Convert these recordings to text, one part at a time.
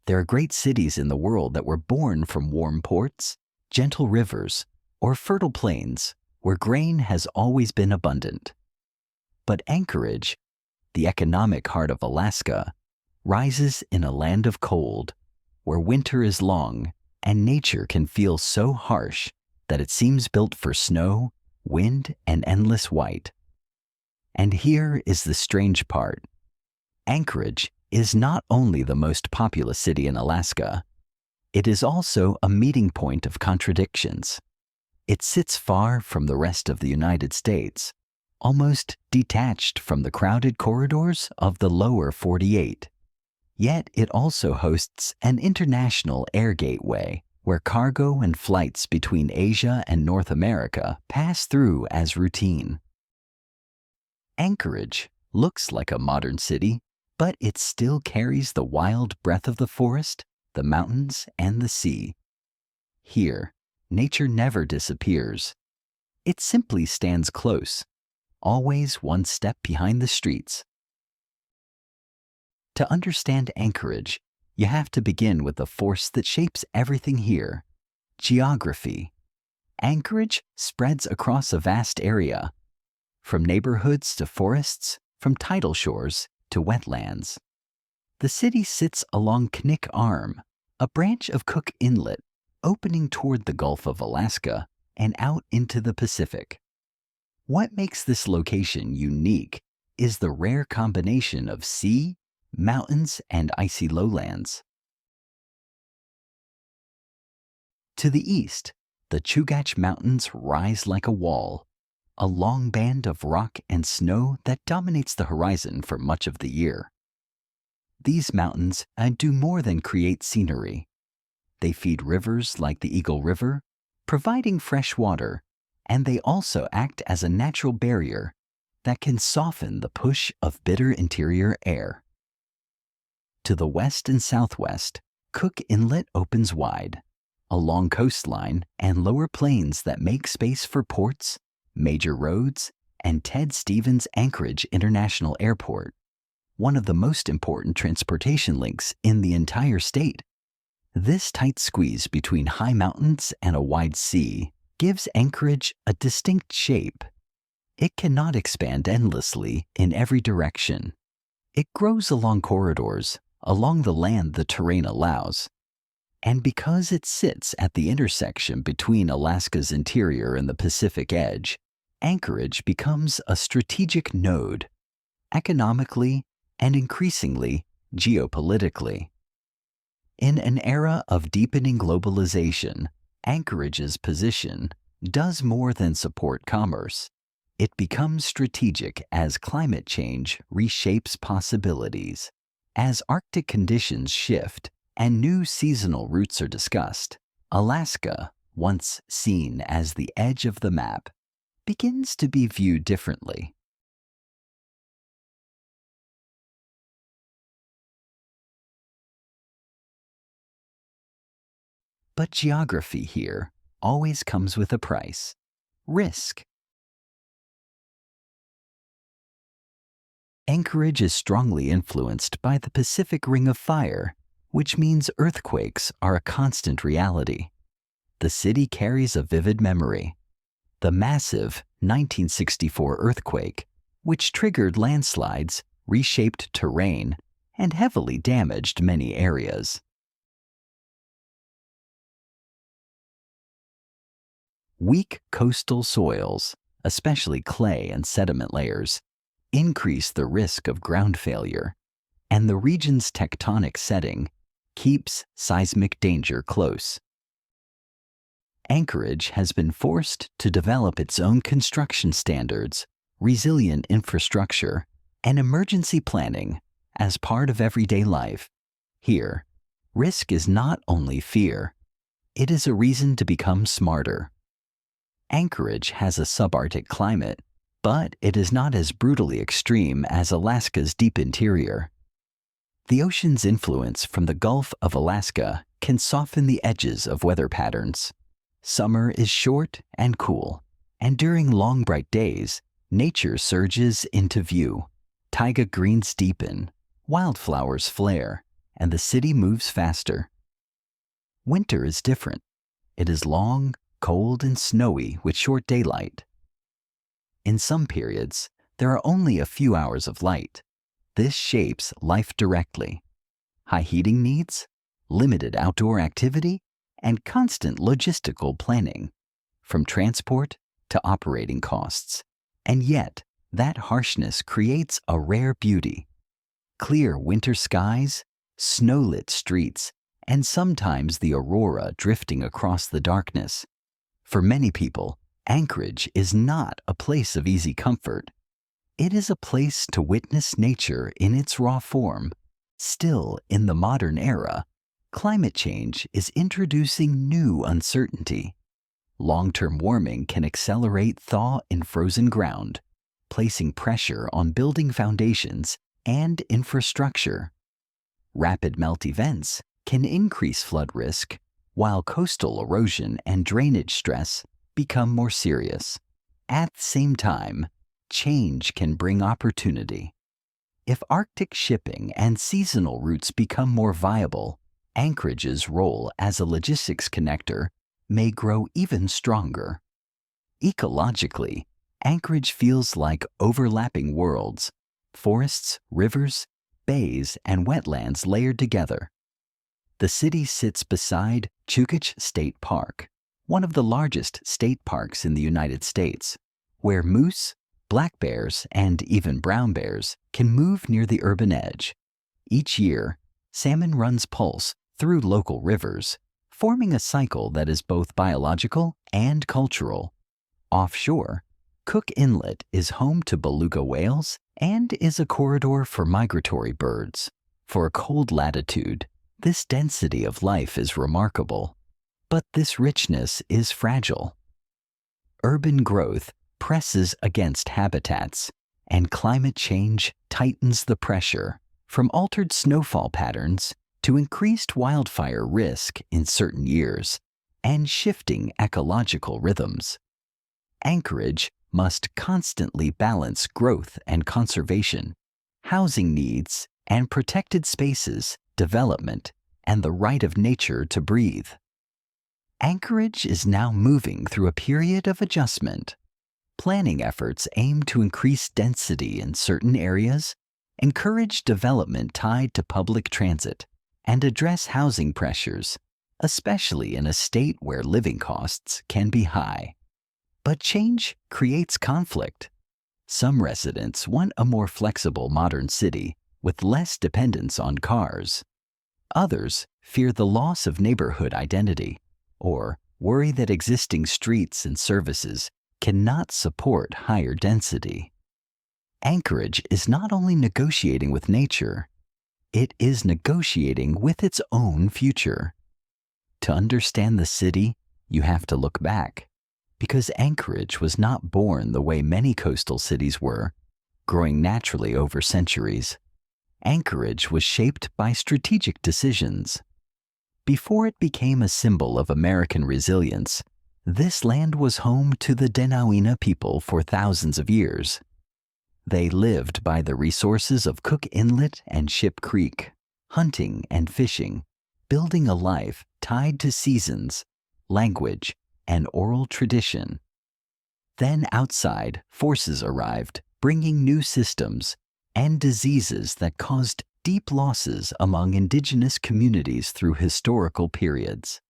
There are great cities in the world that were born from warm ports, gentle rivers, or fertile plains where grain has always been abundant. But Anchorage, the economic heart of Alaska, rises in a land of cold, where winter is long and nature can feel so harsh that it seems built for snow, wind, and endless white. And here is the strange part. Anchorage is not only the most populous city in Alaska, it is also a meeting point of contradictions. It sits far from the rest of the United States, almost detached from the crowded corridors of the lower 48. Yet it also hosts an international air gateway where cargo and flights between Asia and North America pass through as routine. Anchorage looks like a modern city, but it still carries the wild breath of the forest, the mountains, and the sea. Here, nature never disappears. It simply stands close, always one step behind the streets. To understand Anchorage, you have to begin with the force that shapes everything here: geography. Anchorage spreads across a vast area, from neighborhoods to forests, from tidal shores to wetlands. The city sits along Knik Arm, a branch of Cook Inlet opening toward the Gulf of Alaska and out into the Pacific. What makes this location unique is the rare combination of sea, mountains, and icy lowlands. To the east, the Chugach Mountains rise like a wall, a long band of rock and snow that dominates the horizon for much of the year. These mountains do more than create scenery. They feed rivers like the Eagle River, providing fresh water, and they also act as a natural barrier that can soften the push of bitter interior air. To the west and southwest, Cook Inlet opens wide, a long coastline and lower plains that make space for ports, major roads, and Ted Stevens Anchorage International Airport, one of the most important transportation links in the entire state. This tight squeeze between high mountains and a wide sea gives Anchorage a distinct shape. It cannot expand endlessly in every direction. It grows along corridors, along the land the terrain allows. And because it sits at the intersection between Alaska's interior and the Pacific edge, Anchorage becomes a strategic node, economically and increasingly geopolitically. In an era of deepening globalization, Anchorage's position does more than support commerce. It becomes strategic as climate change reshapes possibilities. As Arctic conditions shift and new seasonal routes are discussed, Alaska, once seen as the edge of the map, begins to be viewed differently. But geography here always comes with a price: risk. Anchorage is strongly influenced by the Pacific Ring of Fire, which means earthquakes are a constant reality. The city carries a vivid memory: the massive 1964 earthquake, which triggered landslides, reshaped terrain, and heavily damaged many areas. Weak coastal soils, especially clay and sediment layers, increase the risk of ground failure, and the region's tectonic setting keeps seismic danger close. Anchorage has been forced to develop its own construction standards, resilient infrastructure, and emergency planning as part of everyday life. Here, risk is not only fear, it is a reason to become smarter. Anchorage has a subarctic climate, but it is not as brutally extreme as Alaska's deep interior. The ocean's influence from the Gulf of Alaska can soften the edges of weather patterns. Summer is short and cool, and during long bright days, nature surges into view. Taiga greens deepen, wildflowers flare, and the city moves faster. Winter is different. It is long, cold, and snowy with short daylight. In some periods, there are only a few hours of light. This shapes life directly. High heating needs, limited outdoor activity, and constant logistical planning, from transport to operating costs. And yet, that harshness creates a rare beauty. Clear winter skies, snow-lit streets, and sometimes the aurora drifting across the darkness. For many people, Anchorage is not a place of easy comfort. It is a place to witness nature in its raw form. Still, in the modern era, climate change is introducing new uncertainty. Long-term warming can accelerate thaw in frozen ground, placing pressure on building foundations and infrastructure. Rapid melt events can increase flood risk, while coastal erosion and drainage stress become more serious. At the same time, change can bring opportunity. If Arctic shipping and seasonal routes become more viable, Anchorage's role as a logistics connector may grow even stronger. Ecologically, Anchorage feels like overlapping worlds: forests, rivers, bays, and wetlands layered together. The city sits beside Chugach State Park, one of the largest state parks in the United States, where moose, black bears, and even brown bears can move near the urban edge. Each year, salmon runs pulse through local rivers, forming a cycle that is both biological and cultural. Offshore, Cook Inlet is home to beluga whales and is a corridor for migratory birds. For a cold latitude, this density of life is remarkable. But this richness is fragile. Urban growth presses against habitats, and climate change tightens the pressure, from altered snowfall patterns to increased wildfire risk in certain years and shifting ecological rhythms. Anchorage must constantly balance growth and conservation, housing needs and protected spaces, development, and the right of nature to breathe. Anchorage is now moving through a period of adjustment. Planning efforts aim to increase density in certain areas, encourage development tied to public transit, and address housing pressures, especially in a state where living costs can be high. But change creates conflict. Some residents want a more flexible modern city with less dependence on cars. Others fear the loss of neighborhood identity, or worry that existing streets and services cannot support higher density. Anchorage is not only negotiating with nature, it is negotiating with its own future. To understand the city, you have to look back, because Anchorage was not born the way many coastal cities were, growing naturally over centuries. Anchorage was shaped by strategic decisions. Before it became a symbol of American resilience, this land was home to the Dena'ina people for thousands of years. They lived by the resources of Cook Inlet and Ship Creek, hunting and fishing, building a life tied to seasons, language, and oral tradition. Then outside, forces arrived, bringing new systems and diseases that caused deep losses among indigenous communities through historical periods.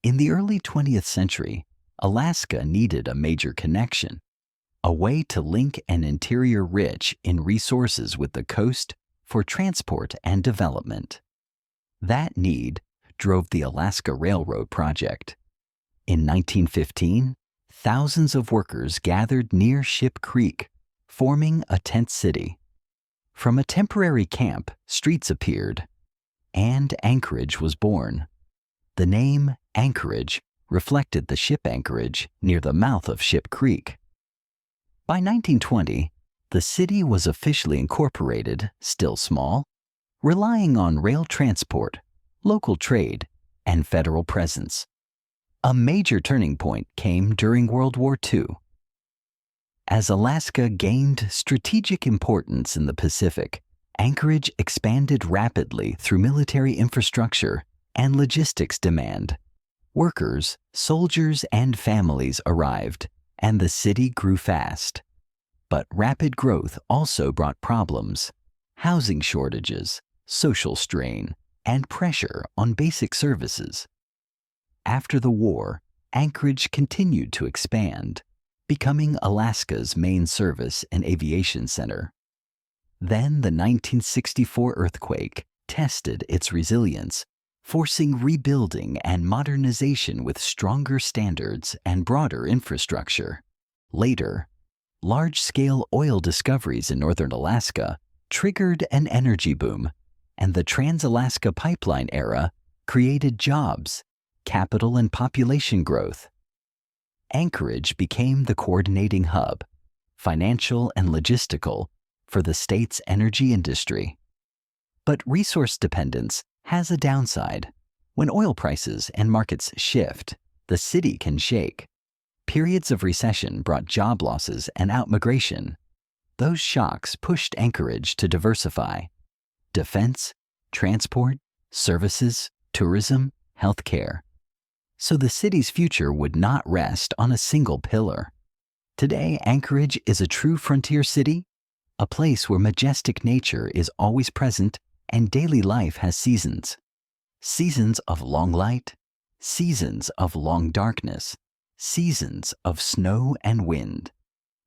In the early 20th century, Alaska needed a major connection, a way to link an interior rich in resources with the coast for transport and development. That need drove the Alaska Railroad project. In 1915, thousands of workers gathered near Ship Creek, forming a tent city. From a temporary camp, streets appeared, and Anchorage was born. The name Anchorage reflected the ship anchorage near the mouth of Ship Creek. By 1920, the city was officially incorporated, still small, relying on rail transport, local trade, and federal presence. A major turning point came during World War II. As Alaska gained strategic importance in the Pacific Anchorage expanded rapidly through military infrastructure and logistics demand. Workers, soldiers, and families arrived, and the city grew fast. But rapid growth also brought problems: housing shortages, social strain, and pressure on basic services. After the war, Anchorage continued to expand, becoming Alaska's main service and aviation center. Then the 1964 earthquake tested its resilience, forcing rebuilding and modernization with stronger standards and broader infrastructure. Later, large-scale oil discoveries in northern Alaska triggered an energy boom, and the Trans-Alaska Pipeline era created jobs, capital, and population growth. Anchorage became the coordinating hub, financial and logistical, for the state's energy industry. But resource dependence has a downside. When oil prices and markets shift, the city can shake. Periods of recession brought job losses and outmigration. Those shocks pushed Anchorage to diversify: defense, transport, services, tourism, healthcare. So the city's future would not rest on a single pillar. Today, Anchorage is a true frontier city, a place where majestic nature is always present and daily life has seasons. Seasons of long light, seasons of long darkness, seasons of snow and wind.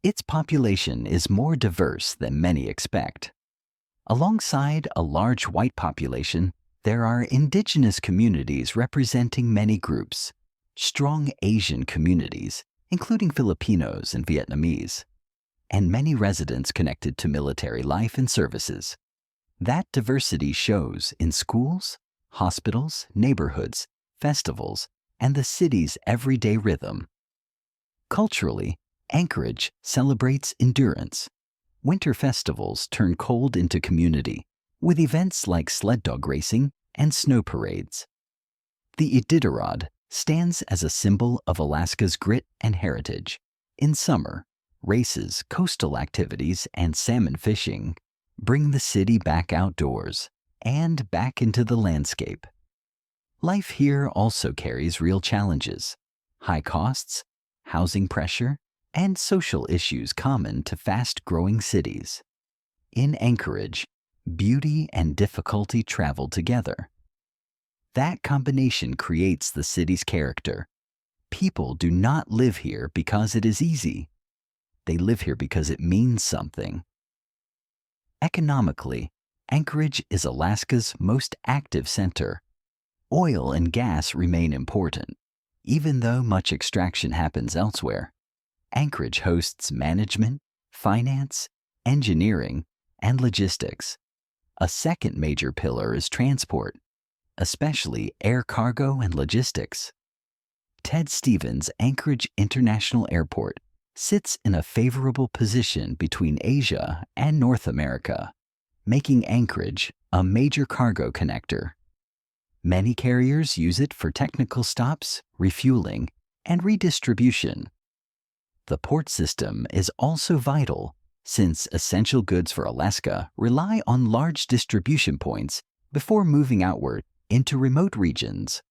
Its population is more diverse than many expect. Alongside a large white population, there are indigenous communities representing many groups, strong Asian communities, including Filipinos and Vietnamese, and many residents connected to military life and services. That diversity shows in schools, hospitals, neighborhoods, festivals, and the city's everyday rhythm. Culturally, Anchorage celebrates endurance. Winter festivals turn cold into community, with events like sled dog racing and snow parades. The Iditarod stands as a symbol of Alaska's grit and heritage. In summer, races, coastal activities, and salmon fishing bring the city back outdoors and back into the landscape. Life here also carries real challenges: high costs, housing pressure, and social issues common to fast-growing cities. In Anchorage, beauty and difficulty travel together. That combination creates the city's character. People do not live here because it is easy. They live here because it means something. Economically, Anchorage is Alaska's most active center. Oil and gas remain important, even though much extraction happens elsewhere. Anchorage hosts management, finance, engineering, and logistics. A second major pillar is transport, especially air cargo and logistics. Ted Stevens Anchorage International Airport sits in a favorable position between Asia and North America, making Anchorage a major cargo connector. Many carriers use it for technical stops, refueling, and redistribution. The port system is also vital, since essential goods for Alaska rely on large distribution points before moving outward into remote regions.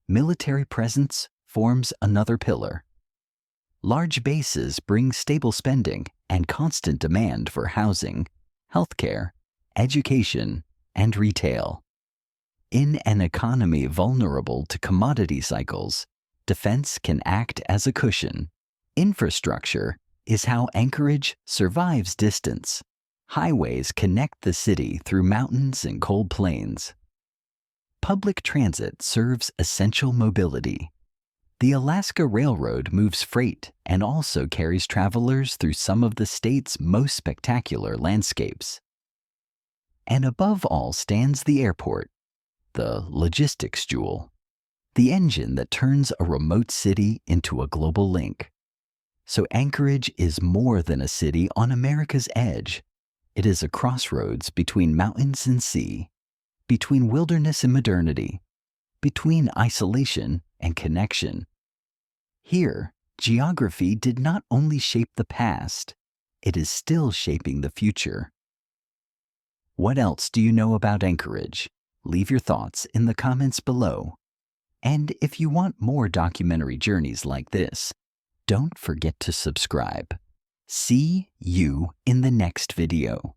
Military presence forms another pillar. Large bases bring stable spending and constant demand for housing, healthcare, education, and retail. In an economy vulnerable to commodity cycles, defense can act as a cushion. Infrastructure is how Anchorage survives distance. Highways connect the city through mountains and cold plains. Public transit serves essential mobility. The Alaska Railroad moves freight and also carries travelers through some of the state's most spectacular landscapes. And above all stands the airport, the logistics jewel, the engine that turns a remote city into a global link. So Anchorage is more than a city on America's edge. It is a crossroads between mountains and sea, between wilderness and modernity, between isolation and connection. Here, geography did not only shape the past, it is still shaping the future. What else do you know about Anchorage? Leave your thoughts in the comments below. And if you want more documentary journeys like this, don't forget to subscribe. See you in the next video.